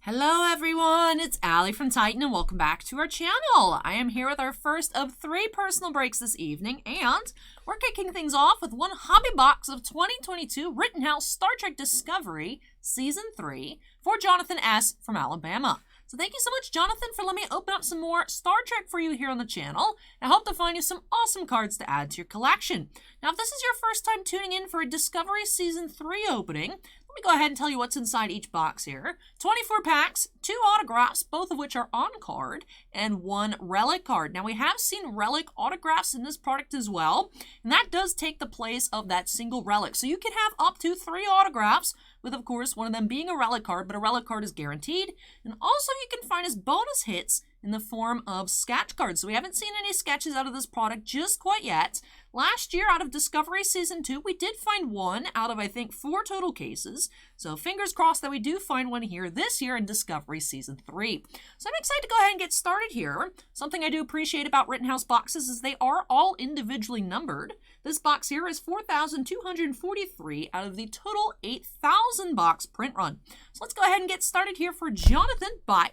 Hello everyone, it's Allie from Titan and welcome back to our channel. I am here with our first of 3 personal breaks this evening, and we're kicking things off with one hobby box of 2022 Rittenhouse Star Trek Discovery Season 3 for Jonathan S. from Alabama. So thank you so much, Jonathan, for letting me open up some more Star Trek for you here on the channel. I hope to find you some awesome cards to add to your collection. Now, if this is your first time tuning in for a Discovery Season 3 opening, let me go ahead and tell you what's inside each box here. 24 packs, 2 autographs, both of which are on card, and 1 relic card. Now, we have seen relic autographs in this product as well, and that does take the place of that single relic. So you can have up to 3 autographs, with, of course, one of them being a relic card, but a relic card is guaranteed. And also you can find as bonus hits in the form of sketch cards. So we haven't seen any sketches out of this product just quite yet. Last year, out of Discovery Season 2, we did find 1 out of, I think, 4 total cases. So fingers crossed that we do find one here this year in Discovery Season 3. So I'm excited to go ahead and get started here. Something I do appreciate about Rittenhouse boxes is they are all individually numbered. This box here is 4,243 out of the total 8,000 box print run. So let's go ahead and get started here for Jonathan by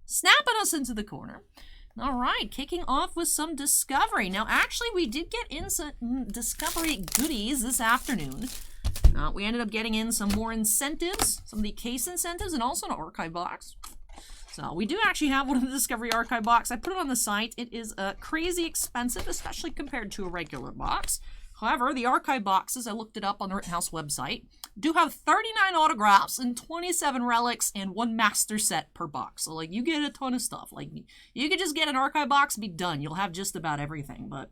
snapping us into the corner. All right, kicking off with some Discovery. Now, actually, we did get in some Discovery goodies this afternoon. We ended up getting in some more incentives, some of the case incentives, and also an archive box. So we do actually have one of the Discovery archive box. I put it on the site. It is crazy expensive, especially compared to a regular box. However, the archive boxes, I looked it up on the Rittenhouse website, do have 39 autographs and 27 relics and 1 master set per box. So, like, you get a ton of stuff. Like, you could just get an archive box and be done. You'll have just about everything, but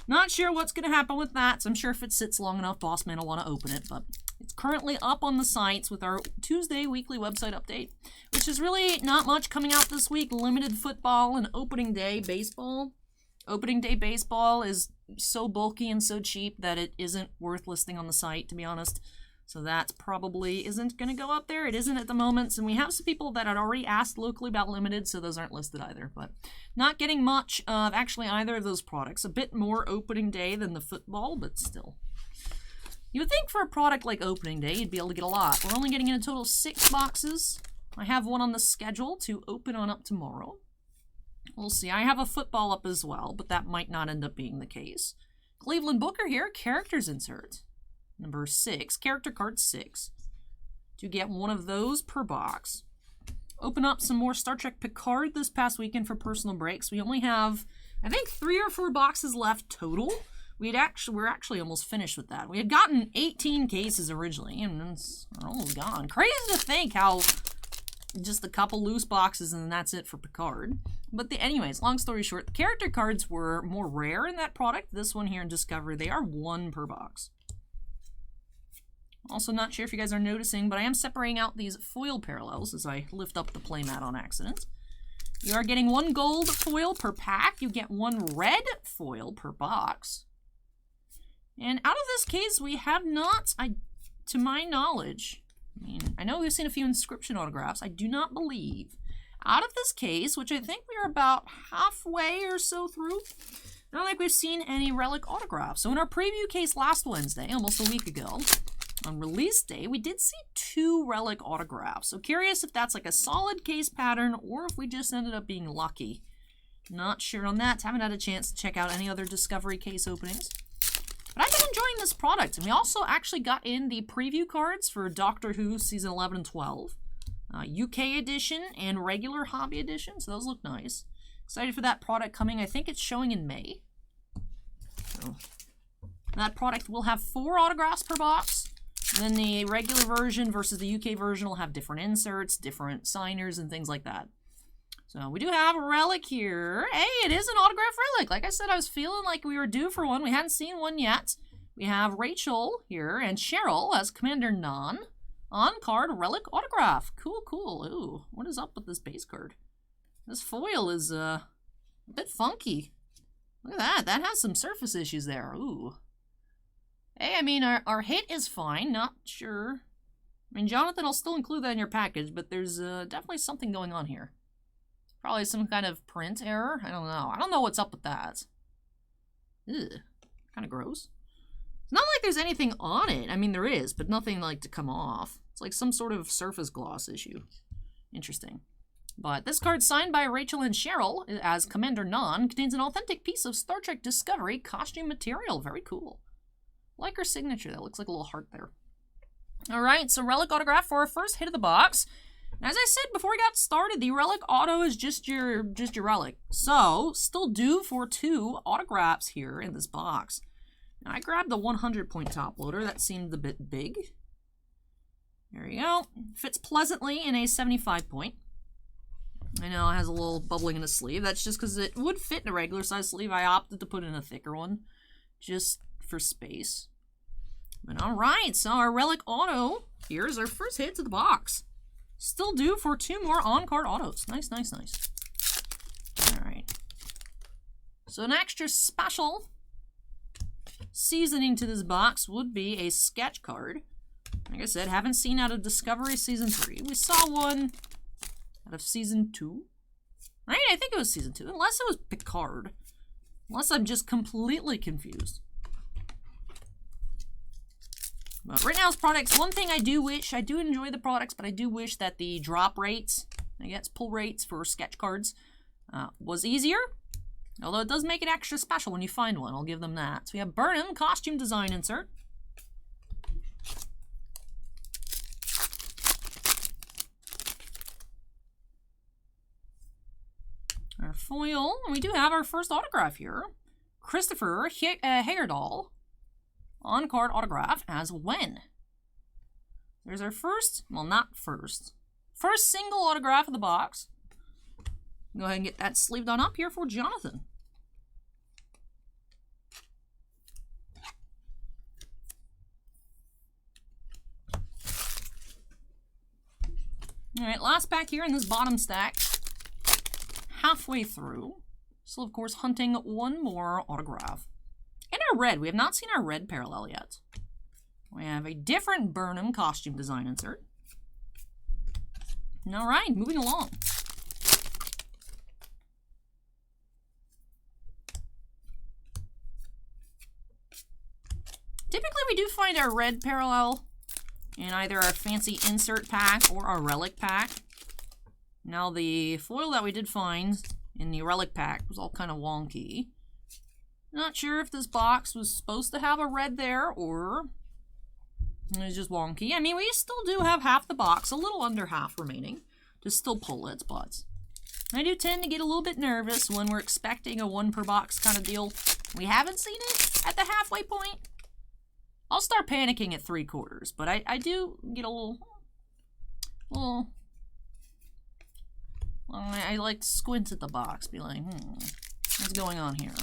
not sure what's going to happen with that. So I'm sure if it sits long enough, Bossman will want to open it, but it's currently up on the sites with our Tuesday weekly website update, which is really not much coming out this week. Limited football and opening day baseball. Opening day baseball is so bulky and so cheap that it isn't worth listing on the site, to be honest. So that probably isn't going to go up there. It isn't at the moment. And we have some people that had already asked locally about limited, so those aren't listed either. But not getting much of actually either of those products. A bit more opening day than the football, but still. You would think for a product like opening day, you'd be able to get a lot. We're only getting in a total 6 boxes. I have one on the schedule to open on up tomorrow. We'll see. I have a football up as well, but that might not end up being the case. Cleveland Booker here, characters insert. Number 6, character card 6. To get one of those per box. Open up some more Star Trek Picard this past weekend for personal breaks. We only have, I think, 3 or 4 boxes left total. We're actually almost finished with that. We had gotten 18 cases originally, and we're almost gone. Crazy to think how just a couple loose boxes and then that's it for Picard. But anyways, long story short, the character cards were more rare in that product. This one here in Discovery, they are 1 per box. Also not sure if you guys are noticing, but I am separating out these foil parallels as I lift up the playmat on accident. You are getting 1 gold foil per pack. You get 1 red foil per box. And out of this case, we have not, to my knowledge, I know we've seen a few inscription autographs. I do not believe, out of this case, which I think we are about halfway or so through, I don't think we've seen any relic autographs. So in our preview case last Wednesday, almost a week ago, on release day, we did see 2 relic autographs. So curious if that's like a solid case pattern or if we just ended up being lucky. Not sure on that. Haven't had a chance to check out any other Discovery case openings. But I've been enjoying this product. And we also actually got in the preview cards for Doctor Who Season 11 and 12. UK edition and regular hobby edition. So those look nice. Excited for that product coming. I think it's showing in May. So that product will have 4 autographs per box. And then the regular version versus the UK version will have different inserts, different signers, and things like that. So we do have a relic here. Hey, it is an autograph relic. Like I said, I was feeling like we were due for one. We hadn't seen one yet. We have Rachel here and Cheryl as Commander Nan. On-card relic autograph. Cool, cool. Ooh, what is up with this base card? This foil is a bit funky. Look at that. That has some surface issues there. Ooh. Hey, I mean, our hit is fine. Not sure. I mean, Jonathan, I'll still include that in your package, but there's definitely something going on here. Probably some kind of print error. I don't know. I don't know what's up with that. Ugh. Kind of gross. It's not like there's anything on it. I mean, there is, but nothing like to come off. It's like some sort of surface gloss issue. Interesting. But this card, signed by Rachel and Cheryl as Commander Non, contains an authentic piece of Star Trek Discovery costume material. Very cool. Like her signature. That looks like a little heart there. Alright, so Relic Autograph for our first hit of the box. And as I said before we got started, the Relic Auto is just your Relic. So, still due for 2 autographs here in this box. Now, I grabbed the 100-point top loader. That seemed a bit big. There you go. Fits pleasantly in a 75-point. I know it has a little bubbling in the sleeve. That's just because it would fit in a regular size sleeve. I opted to put in a thicker one just for space. But alright, so our Relic Auto, here's our first hit to the box. Still due for 2 more on-card autos. Nice, nice, nice. Alright. So an extra special seasoning to this box would be a sketch card. Like I said, haven't seen out of Discovery Season 3. We saw one out of Season 2. Right? I think it was Season 2. Unless it was Picard. Unless I'm just completely confused. But Rittenhouse products, one thing I do wish, I do enjoy the products, but I do wish that the drop rates, I guess pull rates for sketch cards, was easier. Although it does make it extra special when you find one, I'll give them that. So we have Burnham, costume design insert. Our foil, and we do have our first autograph here. Christopher Heyerdahl. On-card autograph as Wen. There's our first, well, not first single autograph of the box. Go ahead and get that sleeved on up here for Jonathan. Alright, last pack here in this bottom stack. Halfway through. Still, of course, hunting one more autograph. And our red. We have not seen our red parallel yet. We have a different Burnham costume design insert. Alright, moving along. Typically we do find our red parallel in either our fancy insert pack or our relic pack. Now the foil that we did find in the relic pack was all kind of wonky. Not sure if this box was supposed to have a red there or it was just wonky. I mean, we still do have half the box, a little under half remaining to still pull it, but I do tend to get a little bit nervous when we're expecting a 1 per box kind of deal. We haven't seen it at the halfway point. I'll start panicking at 3/4, but I do get a little I like to squint at the box, be like, what's going on here?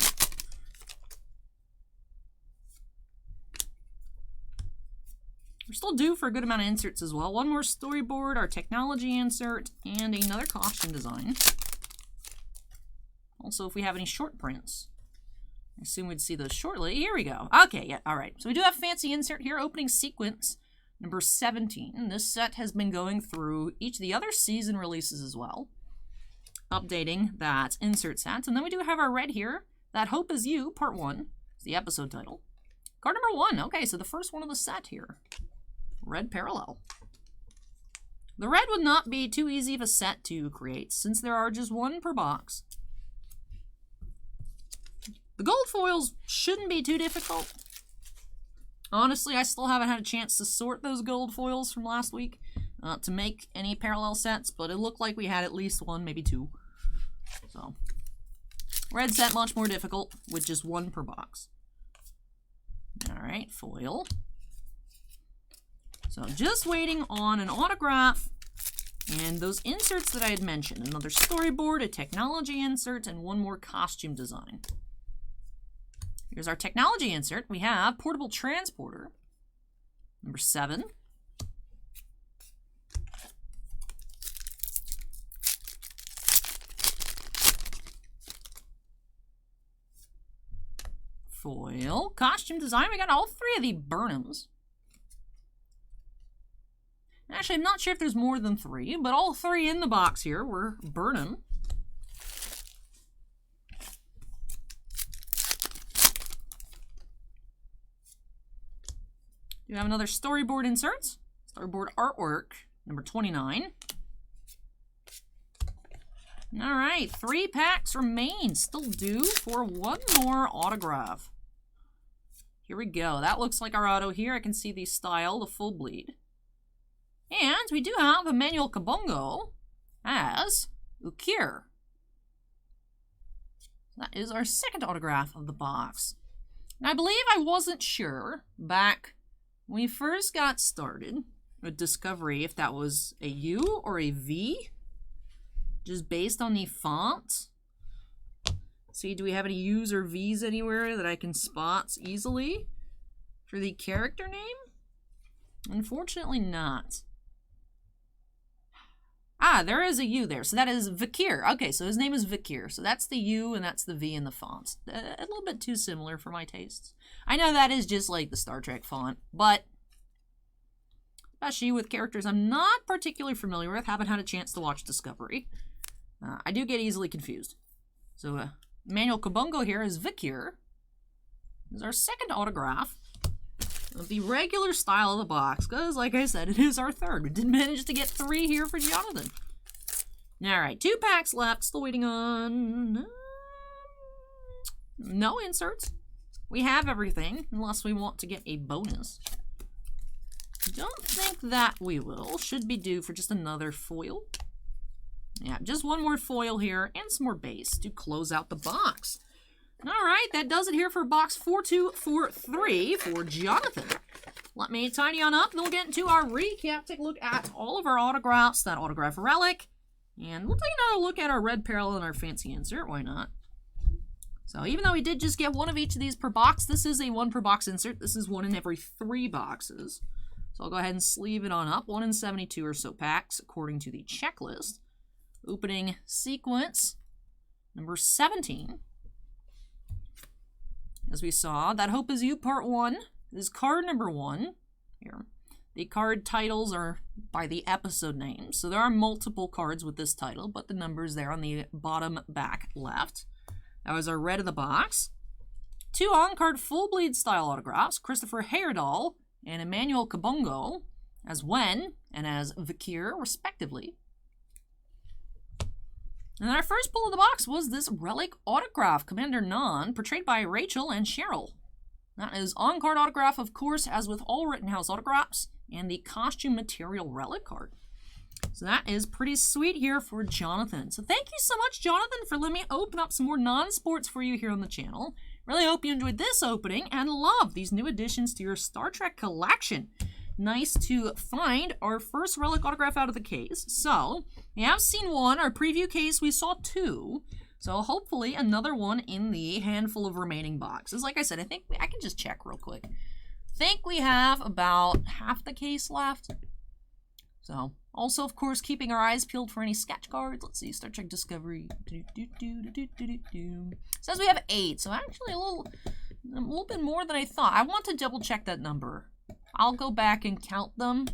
We're still due for a good amount of inserts as well. One more storyboard, our technology insert, and another costume design. Also, if we have any short prints, I assume we'd see those shortly. Here we go. Okay, yeah, all right. So we do have fancy insert here, opening sequence number 17. This set has been going through each of the other season releases as well, updating that insert set. And then we do have our red here, That Hope Is You, Part 1, is the episode title. Card number 1. Okay, so the first one of the set here. Red parallel. The red would not be too easy of a set to create, since there are just 1 per box. The gold foils shouldn't be too difficult. Honestly, I still haven't had a chance to sort those gold foils from last week to make any parallel sets, but it looked like we had at least 1, maybe 2. So, red set much more difficult with just 1 per box. Alright, foil. So just waiting on an autograph and those inserts that I had mentioned. Another storyboard, a technology insert, and 1 more costume design. Here's our technology insert. We have portable transporter, number 7. Foil, costume design. We got all 3 of the Burnhams. Actually, I'm not sure if there's more than 3, but all 3 in the box here were Burnham. You have another storyboard insert. Storyboard artwork, number 29. All right, 3 packs remain. Still due for one more autograph. Here we go. That looks like our auto here. I can see the style, the full bleed. And we do have Emmanuel Kabongo as Ukir. That is our second autograph of the box. And I believe I wasn't sure back when we first got started with Discovery if that was a U or a V, just based on the font. See, do we have any U's or V's anywhere that I can spot easily for the character name? Unfortunately not. Ah, there is a U there, so that is Vikir. Okay, so his name is Vikir. So that's the U and that's the V in the font. A little bit too similar for my tastes. I know that is just like the Star Trek font, but especially with characters I'm not particularly familiar with, haven't had a chance to watch Discovery, I do get easily confused. So Emmanuel Kabongo here is Vikir. This is our second autograph of the regular style of the box, because, like I said, it is our third. We did manage to get 3 here for Jonathan. Alright, 2 packs left. Still waiting on... no inserts. We have everything, unless we want to get a bonus. Don't think that we will. Should be due for just another foil. Yeah, just one more foil here, and some more base to close out the box. Alright, that does it here for box 4243 for Jonathan. Let me tidy on up, and then we'll get into our recap. Take a look at all of our autographs, that autograph relic, and we'll take another look at our red parallel and our fancy insert. Why not? So even though we did just get one of each of these per box, this is a 1 per box insert. This is 1 in every 3 boxes. So I'll go ahead and sleeve it on up. 1 in 72 or so packs, according to the checklist. Opening sequence number 17. As we saw, That Hope Is You Part 1 is card number 1. Here. The card titles are by the episode name, so there are multiple cards with this title, but the number's there on the bottom back left. That was our red of the box. 2 on-card full bleed style autographs, Christopher Heyerdahl and Emmanuel Kabongo as Wen and as Vikir, respectively. And our first pull of the box was this relic autograph, Commander Non, portrayed by Rachel and Cheryl. That is on-card autograph, of course, as with all Rittenhouse autographs, and the costume material relic card. So that is pretty sweet here for Jonathan. So thank you so much, Jonathan, for letting me open up some more non-sports for you here on the channel. Really hope you enjoyed this opening and love these new additions to your Star Trek collection. Nice to find our first relic autograph out of the case. So, we have seen 1. Our preview case, we saw 2. So, hopefully, another one in the handful of remaining boxes. Like I said, I think I can just check real quick. I think we have about half the case left. So, also, of course, keeping our eyes peeled for any sketch cards. Let's see, Star Trek Discovery. Says we have 8. So, actually, a little bit more than I thought. I want to double check that number. I'll go back and count them,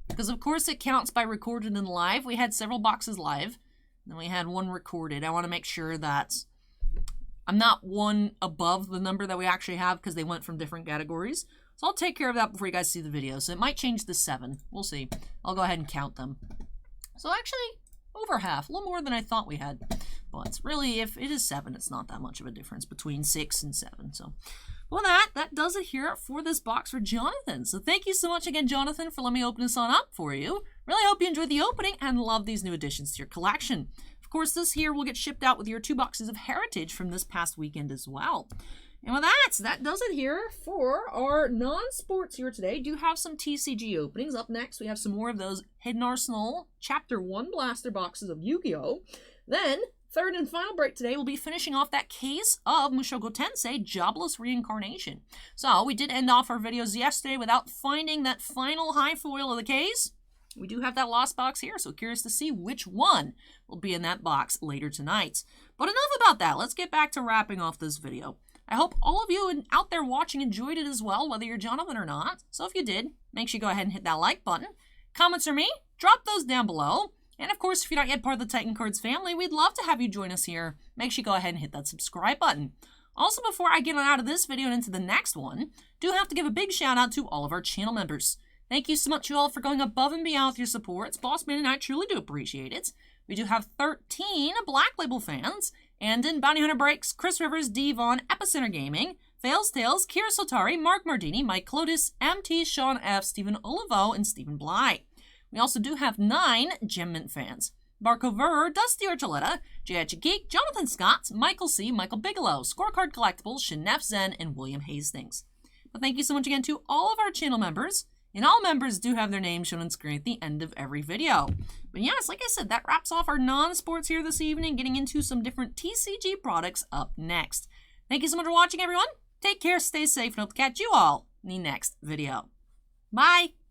because of course it counts by recorded and live. We had several boxes live, then we had 1 recorded. I want to make sure that I'm not 1 above the number that we actually have, because they went from different categories. So I'll take care of that before you guys see the video. So it might change to 7. We'll see. I'll go ahead and count them. So actually, over half. A little more than I thought we had. But really, if it is 7, it's not that much of a difference between 6 and 7. So... well, that does it here for this box for Jonathan. So thank you so much again, Jonathan, for letting me open this on up for you. Really hope you enjoyed the opening and love these new additions to your collection. Of course, this here will get shipped out with your 2 boxes of Heritage from this past weekend as well. And with that does it here for our non-sports here today. Do have some TCG openings. Up next, we have some more of those Hidden Arsenal Chapter 1 blaster boxes of Yu-Gi-Oh! Then... third and final break today, we'll be finishing off that case of Mushoku Tensei Jobless Reincarnation. So, we did end off our videos yesterday without finding that final high foil of the case. We do have that lost box here, so curious to see which one will be in that box later tonight. But enough about that. Let's get back to wrapping off this video. I hope all of you out there watching enjoyed it as well, whether you're Jonathan or not. So if you did, make sure you go ahead and hit that like button. Comments from me, drop those down below. And of course, if you're not yet part of the Titan Cards family, we'd love to have you join us here. Make sure you go ahead and hit that subscribe button. Also, before I get on out of this video and into the next one, do have to give a big shout out to all of our channel members. Thank you so much, you all, for going above and beyond with your support. It's Boss Man and I truly do appreciate it. We do have 13 Black Label fans. Andon, Bounty Hunter Breaks, Chris Rivers, Devon, Epicenter Gaming, Fails Tales, Kira Sotari, Mark Mardini, Mike Clotis, MT, Sean F, Stephen Olivo, and Stephen Bly. We also do have 9 Gem Mint fans. Barco Ver, Dusty Archuleta, JH Geek, Jonathan Scott, Michael C, Michael Bigelow, Scorecard Collectibles, Shinef Zen, and William Hastings. But thank you so much again to all of our channel members. And all members do have their names shown on screen at the end of every video. But yes, like I said, that wraps off our non-sports here this evening, getting into some different TCG products up next. Thank you so much for watching, everyone. Take care, stay safe, and hope to catch you all in the next video. Bye!